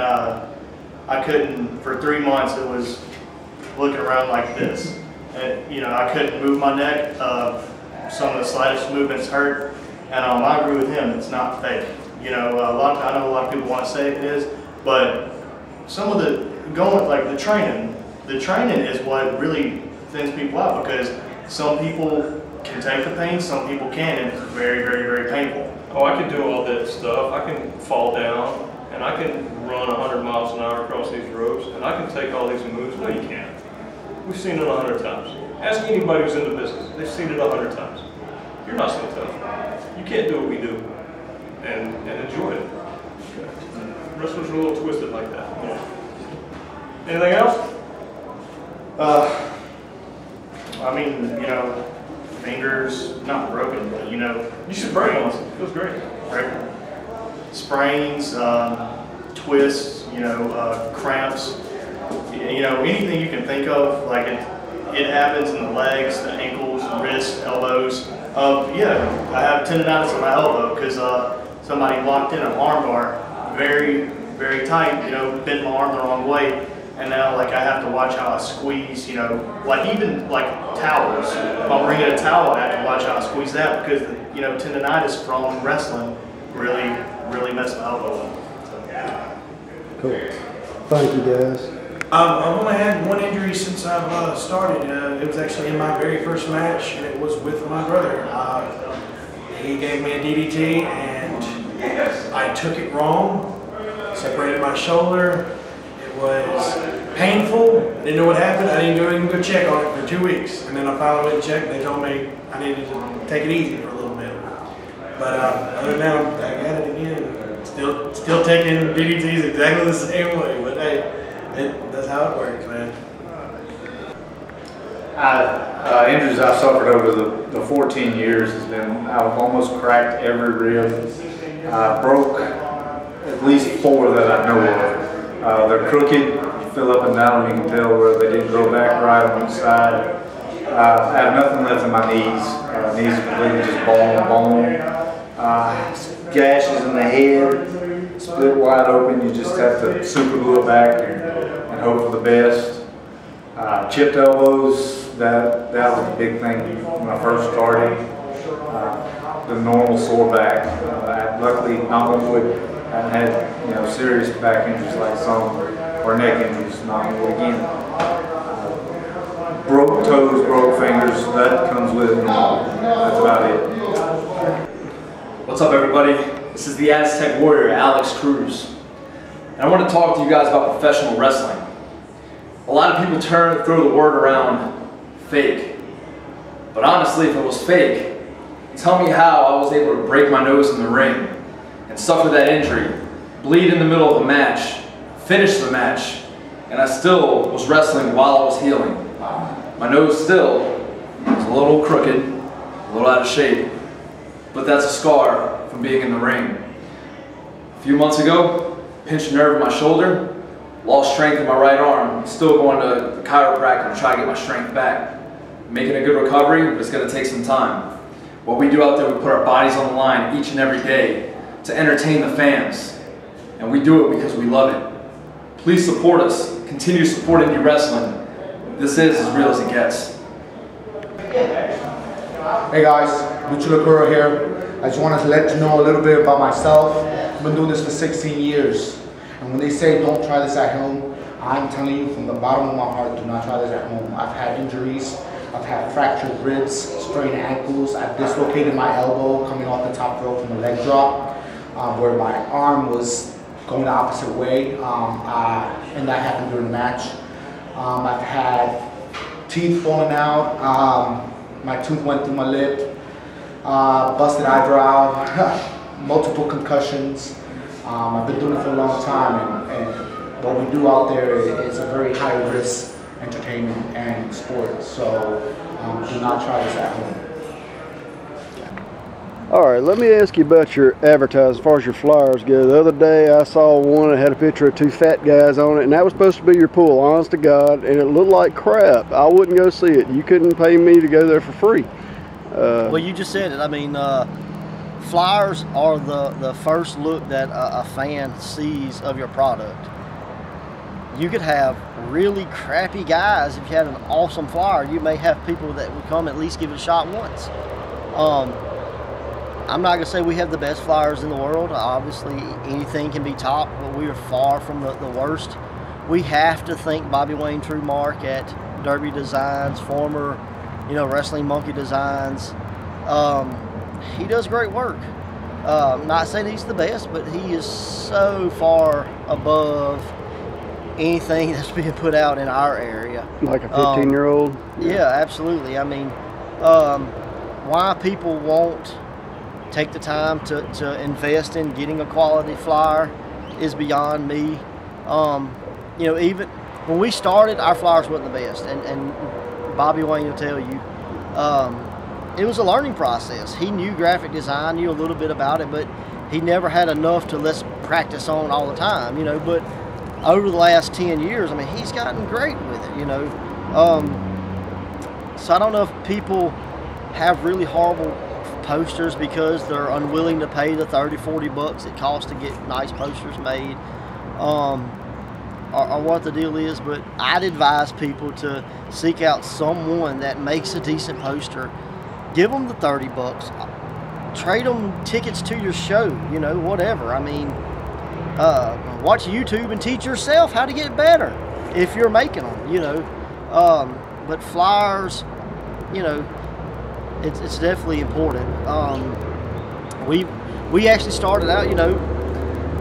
I couldn't, for 3 months it was looking around like this. And, I couldn't move my neck. Some of the slightest movements hurt, and I agree with him, it's not fake. I know a lot of people want to say it is, but some of the the training is what really thins people out, because some people can take the pain, some people can't, and it's very painful. Oh, I can do all that stuff. I can fall down, and I can run 100 miles an hour across these ropes, and I can take all these moves. No, you can't. We've seen it 100 times. Ask anybody who's in the business. They've seen it 100 times. You're not so tough. You can't do what we do and enjoy it. Wrestlers are a little twisted like that. Yeah. Anything else? Fingers, not broken, but You should break one. It feels great. Sprains, twists, cramps, anything you can think of, like it happens in the legs, the ankles, wrists, elbows. I have tendonitis in my elbow because somebody locked in an arm bar very tight, bent my arm the wrong way. And now, I have to watch how I squeeze, even towels. If I'm bringing a towel, I have to watch how I squeeze that because, tendonitis from wrestling really messed my elbow up. Cool. Thank you, guys. I've only had one injury since I've started. It was actually in my very first match, and it was with my brother. He gave me a DDT, and I took it wrong, separated my shoulder. It was painful. Didn't know what happened. I didn't even go check on it for 2 weeks, and then I finally went and checked. And they told me I needed to take it easy for a little bit. But other than that, I got it again. Still taking DDTs exactly the same way. But hey, that's how it works, man. Injuries I've suffered over the 14 years has been I've almost cracked every rib Broke at least 4 that I know of. They're crooked, you feel up and down, you can tell where they didn't grow back right on the side. I have nothing left in my knees. Knees are completely just bone. Gashes in the head, split wide open. You just have to super glue it back and hope for the best. Chipped elbows, that was a big thing when I first started. The normal sore back. Luckily, knock on wood, I haven't had serious back injuries like some, or neck injuries, knock on wood again. Broke toes, broke fingers, that comes with it. That's about it. What's up, everybody? This is the Aztec Warrior, Alex Cruz. And I want to talk to you guys about professional wrestling. A lot of people throw the word around fake. But honestly, if it was fake, tell me how I was able to break my nose in the ring and suffer that injury, bleed in the middle of a match, finish the match, and I still was wrestling while I was healing. My nose still was a little crooked, a little out of shape, but that's a scar from being in the ring. A few months ago, pinched a nerve in my shoulder, lost strength in my right arm, still going to the chiropractor to try to get my strength back. Making a good recovery, but it's going to take some time. What we do out there, we put our bodies on the line each and every day to entertain the fans. And we do it because we love it. Please support us. Continue supporting indie wrestling. This is as real as it gets. Hey guys, Lucha Lacura here. I just wanted to let you know a little bit about myself. I've been doing this for 16 years. And when they say don't try this at home, I'm telling you from the bottom of my heart, do not try this at home. I've had injuries. I've had fractured ribs, strained ankles. I've dislocated my elbow coming off the top rope from a leg drop, where my arm was going the opposite way, and that happened during the match. I've had teeth falling out. My tooth went through my lip, busted eyebrow, multiple concussions. I've been doing it for a long time, and what we do out there is a very high risk entertainment and sport, so do not try this at home. All right, let me ask you about your advertising as far as your flyers go. The other day I saw one that had a picture of 2 fat guys on it, and that was supposed to be your pool, honest to God, and it looked like crap. I wouldn't go see it. You couldn't pay me to go there for free. Well, you just said it. I mean, flyers are the first look that a fan sees of your product. You could have really crappy guys. If you had an awesome flyer, you may have people that would come at least give it a shot once. I'm not going to say we have the best flyers in the world. Obviously, anything can be topped, but we are far from the worst. We have to thank Bobby Wayne Truemark at Derby Designs, former, Wrestling Monkey Designs. He does great work. Not saying he's the best, but he is so far above anything that's being put out in our area. Like a 15-year-old? Yeah, absolutely. I mean, why people won't take the time to invest in getting a quality flyer is beyond me. Even when we started, our flyers weren't the best, and Bobby Wayne will tell you, it was a learning process. He knew graphic design, knew a little bit about it, but he never had enough to let's practice on all the time, but over the last 10 years, I mean, he's gotten great with it, So I don't know if people have really horrible posters because they're unwilling to pay the 30, 40 bucks it costs to get nice posters made, or what the deal is, but I'd advise people to seek out someone that makes a decent poster. Give them the 30 bucks. Trade them tickets to your show, whatever. I mean, watch YouTube and teach yourself how to get better if you're making them, but flyers, it's definitely important. We actually started out,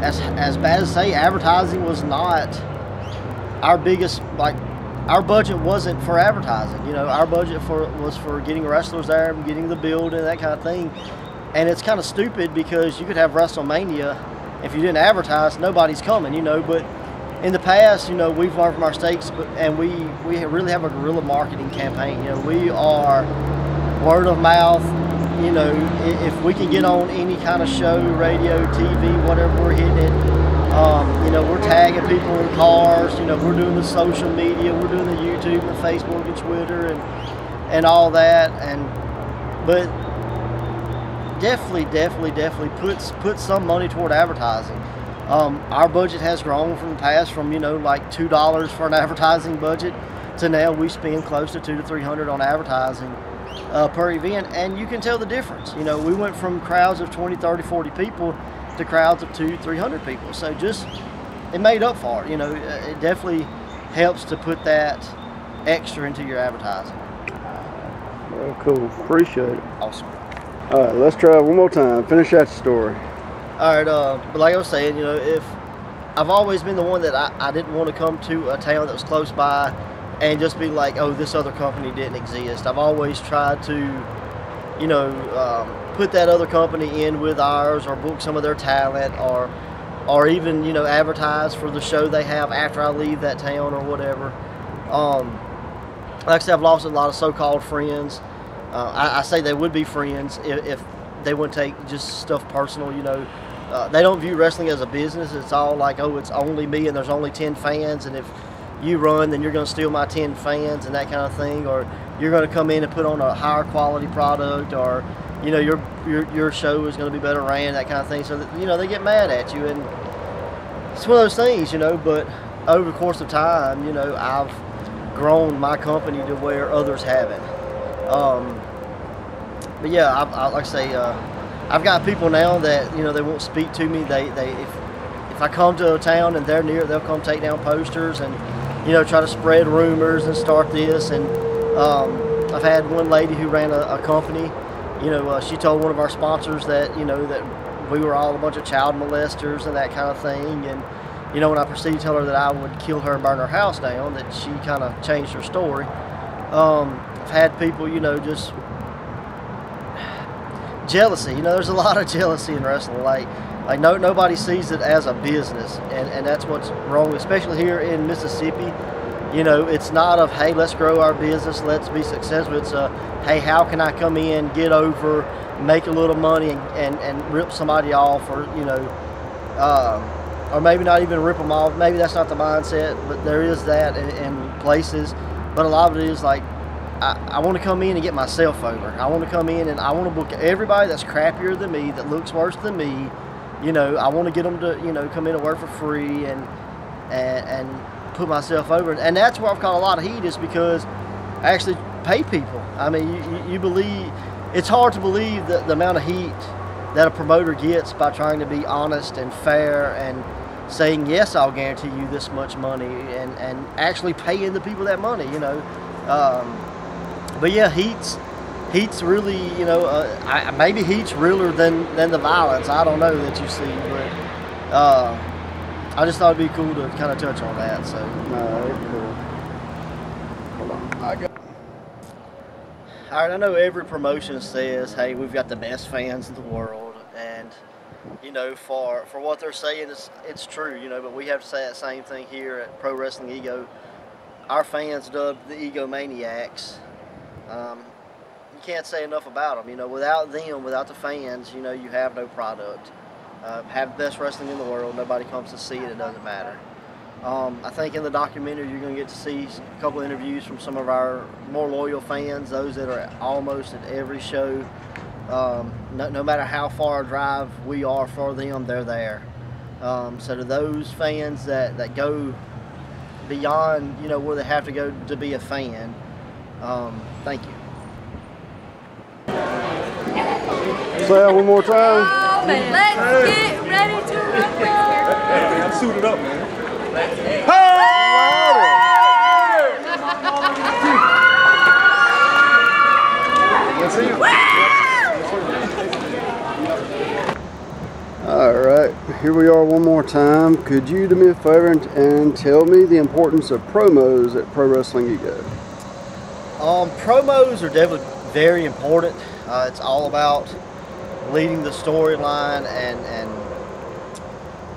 as bad as say, advertising was not our biggest, our budget wasn't for advertising. Our budget was for getting wrestlers there and getting the building, that kind of thing. And it's kind of stupid because you could have WrestleMania. If you didn't advertise, nobody's coming, but in the past, we've learned from our mistakes, and we really have a guerrilla marketing campaign. We are word of mouth, you know, if we can get on any kind of show, radio, TV, whatever we're hitting it, you know, we're tagging people in cars, you know, we're doing the social media, we're doing the YouTube and Facebook and Twitter and all that, but definitely put some money toward advertising. Our budget has grown from the past from, you know, like $2 for an advertising budget to now we spend close to $200 to $300 on advertising per event, and you can tell the difference. You know, we went from crowds of 20, 30, 40 people to crowds of 200, 300 people. So just, it made up for it. You know, it definitely helps to put that extra into your advertising. Well, cool. Appreciate it. Awesome. All right, let's try one more time. Finish that story. All right, but like I was saying, you know, if I've always been the one that I didn't want to come to a town that was close by and just be like, oh, this other company didn't exist. I've always tried to, you know, put that other company in with ours, or book some of their talent, or even, you know, advertise for the show they have after I leave that town or whatever. Like I said, I've lost a lot of so-called friends. I say they would be friends if they wouldn't take just stuff personal, you know. They don't view wrestling as a business. It's all like, oh, it's only me and there's only 10 fans, and if you run, then you're going to steal my 10 fans and that kind of thing, or you're going to come in and put on a higher quality product, or, you know, your show is going to be better ran, that kind of thing. So that, you know, they get mad at you, and it's one of those things, you know. But over the course of time, you know, I've grown my company to where others haven't. But yeah, like I say, I've got people now that, you know, they won't speak to me. If I come to a town and they're near, they'll come take down posters and, you know, try to spread rumors and start this. And I've had one lady who ran a company, you know, she told one of our sponsors that, you know, that we were all a bunch of child molesters and that kind of thing. And, you know, when I proceeded to tell her that I would kill her and burn her house down, that she kind of changed her story. I've had people, you know, just jealousy. You know, there's a lot of jealousy in wrestling. Like nobody sees it as a business, and that's what's wrong, especially here in Mississippi. You know, it's not of, hey, let's grow our business, let's be successful. It's hey, how can I come in, get over, make a little money, and rip somebody off, or, you know, or maybe not even rip them off. Maybe that's not the mindset, but there is that in places. But a lot of it is like, I want to come in and get myself over. I want to come in and I want to book everybody that's crappier than me, that looks worse than me. You know, I want to get them to, you know, come in and work for free and put myself over. And that's where I've caught a lot of heat, is because I actually pay people. I mean, you believe, it's hard to believe the amount of heat that a promoter gets by trying to be honest and fair and saying, yes, I'll guarantee you this much money, and actually paying the people that money, you know. But yeah, heat's really, you know, maybe heat's realer than the violence. I don't know that you see, but I just thought it'd be cool to kind of touch on that. So. Cool. Hold on. All right, I know every promotion says, hey, we've got the best fans in the world, and, you know, for what they're saying, it's true, you know, but we have to say that same thing here at Pro Wrestling Ego. Our fans dubbed the Egomaniacs. You can't say enough about them. You know, without them, without the fans, you know, you have no product. Have the best wrestling in the world, nobody comes to see it, it doesn't matter. I think in the documentary you're going to get to see a couple of interviews from some of our more loyal fans, those that are almost at every show. No matter how far a drive we are for them, they're there. So to those fans that go beyond, you know, where they have to go to be a fan, thank you. Say that one more time. Oh, man. Let's get ready to rumble. Hey, I'm suited up, man. All right, here we are one more time. Could you do me a favor and tell me the importance of promos at Pro Wrestling Ego? Promos are definitely very important. It's all about leading the storyline and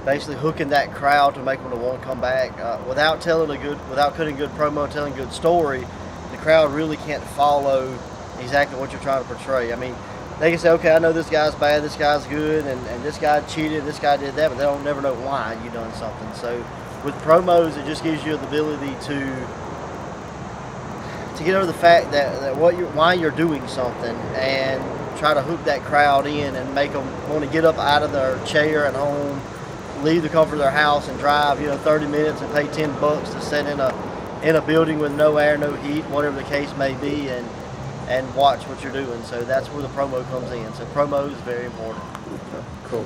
basically hooking that crowd to make them want to come back. Without cutting good promo, telling good story, the crowd really can't follow exactly what you're trying to portray. I mean, they can say, okay, I know this guy's bad, this guy's good, and this guy cheated, this guy did that, but they don't never know why you done something. So with promos, it just gives you the ability to get over the fact that why you're doing something, and try to hook that crowd in and make them want to get up out of their chair at home, leave the comfort of their house, and drive 30 minutes and pay $10 to sit in a building with no air, no heat, whatever the case may be, and watch what you're doing. So that's where the promo comes in. So promo is very important. Cool.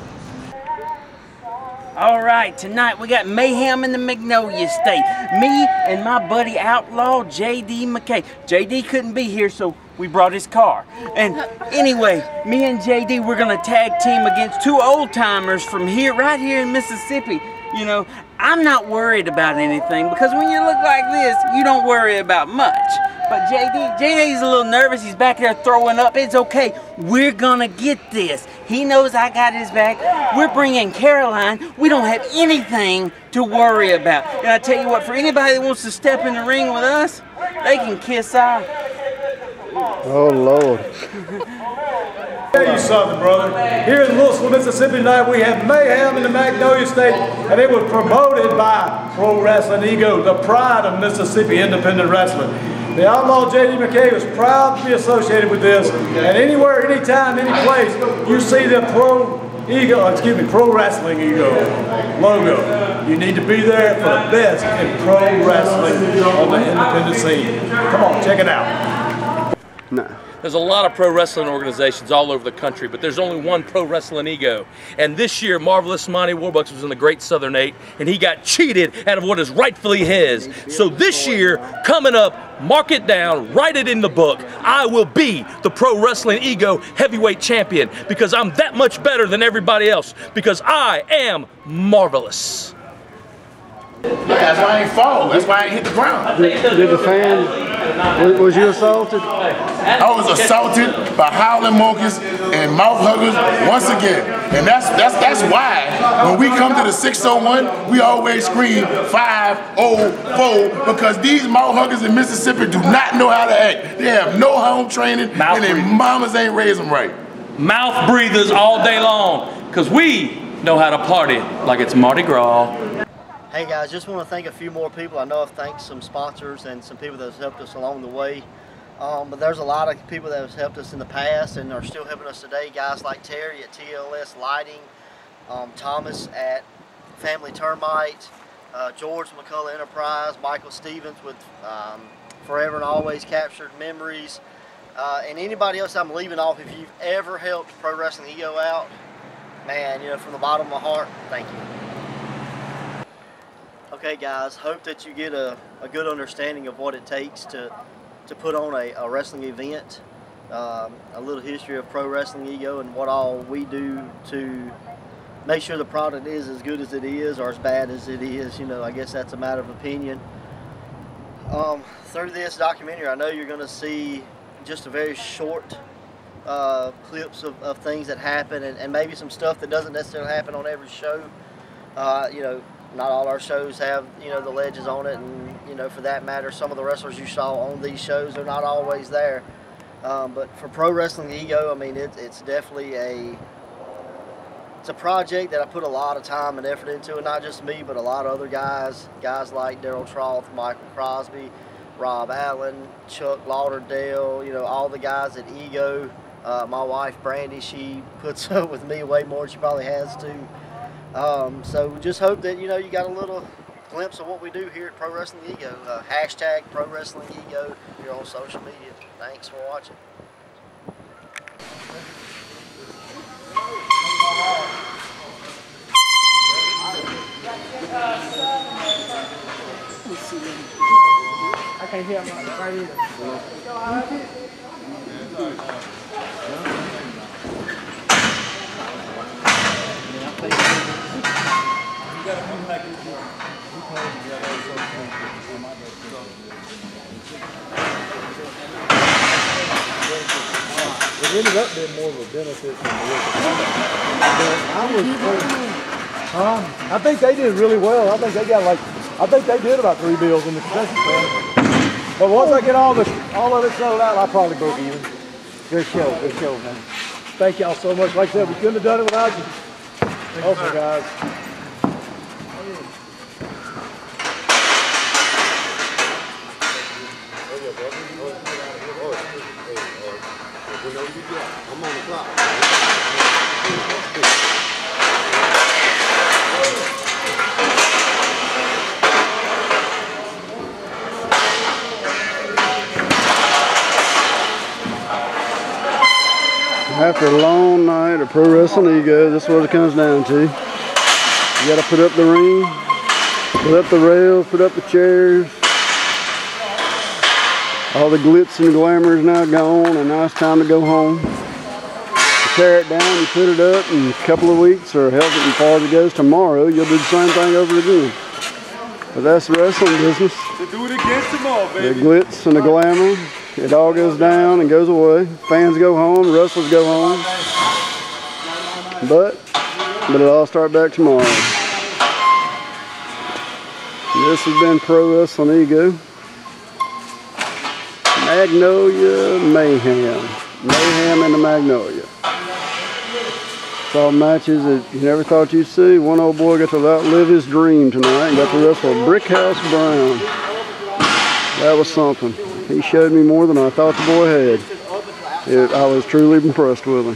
All right, tonight we got Mayhem in the Magnolia State. Me and my buddy Outlaw J.D. McKay. J.D. couldn't be here, so we brought his car. And anyway, me and J.D. we're gonna tag team against two old timers from right here in Mississippi. You know, I'm not worried about anything because when you look like this, you don't worry about much. But JD's a little nervous. He's back there throwing up. It's okay. We're gonna get this. He knows I got his back. We're bringing Caroline. We don't have anything to worry about. And I tell you what, for anybody that wants to step in the ring with us, they can kiss our... Oh, Lord. Tell you something, brother. Here in Louisville, Mississippi tonight, we have Mayhem in the Magnolia State, and it was promoted by Pro Wrestling Ego, the pride of Mississippi independent wrestling. The Outlaw J.D. McKay was proud to be associated with this, and anywhere, anytime, any place, you see the Pro Wrestling Ego logo. You need to be there for the best in pro wrestling on the independent scene. Come on, check it out. No. There's a lot of pro wrestling organizations all over the country, but there's only one Pro Wrestling Ego. And this year, Marvelous Monty Warbucks was in the Great Southern 8, and he got cheated out of what is rightfully his. So this year, coming up, mark it down, write it in the book, I will be the Pro Wrestling Ego heavyweight champion because I'm that much better than everybody else because I am marvelous. That's why I ain't fall. That's why I ain't hit the ground. Did the fan, was you assaulted? I was assaulted by howling monkeys and mouth huggers once again. And that's why when we come to the 601, we always scream 504 because these mouth huggers in Mississippi do not know how to act. They have no home training and their mamas ain't raised them right. Mouth breathers all day long because we know how to party like it's Mardi Gras. Hey guys, just want to thank a few more people. I know I've thanked some sponsors and some people that have helped us along the way. But there's a lot of people that have helped us in the past and are still helping us today. Guys like Terry at TLS Lighting, Thomas at Family Termite, George McCullough Enterprise, Michael Stevens with Forever and Always Captured Memories, and anybody else I'm leaving off. If you've ever helped Pro Wrestling Ego out, man, from the bottom of my heart, thank you. Okay guys, hope that you get a good understanding of what it takes to put on a wrestling event, a little history of Pro Wrestling Ego and what all we do to make sure the product is as good as it is or as bad as it is. I guess that's a matter of opinion. Through this documentary, I know you're going to see just a very short clips of things that happen and maybe some stuff that doesn't necessarily happen on every show. Not all our shows have, the ledges on it, and, for that matter, some of the wrestlers you saw on these shows are not always there. But for Pro Wrestling Ego, I mean, it's definitely it's a project that I put a lot of time and effort into, and not just me, but a lot of other guys like Daryl Troth, Michael Crosby, Rob Allen, Chuck Lauderdale, all the guys at Ego. My wife, Brandy, she puts up with me way more than she probably has to. So just hope that, you got a little glimpse of what we do here at Pro Wrestling Ego. Hashtag Pro Wrestling Ego here on social media. Thanks for watching. I can't hear him right either. It ended up being more of a benefit than I think they did really well. I think they did about 3 bills in the concession stand. But once I get all of it sold out, I probably broke even. Good show, man. Thank y'all so much. Like I said, we couldn't have done it without you. Okay, guys. I'm on the clock. After a long night of pro wrestling ego, this is what it comes down to. You got to put up the ring, put up the rails, put up the chairs. All the glitz and glamour is now gone, and now it's time to go home. You tear it down, you put it up, in a couple of weeks, or hell, as far as it goes tomorrow, you'll do the same thing over again. But that's the wrestling business. To do it again tomorrow, baby. The glitz and the glamour. It all goes down and goes away. Fans go home, wrestlers go home. But it'll all start back tomorrow. This has been Pro Wrestling Ego. Magnolia, Mayhem. Mayhem and the Magnolia. Saw matches that you never thought you'd see. One old boy got to outlive his dream tonight and got to wrestle Brickhouse Brown. That was something. He showed me more than I thought the boy had. I was truly impressed with him.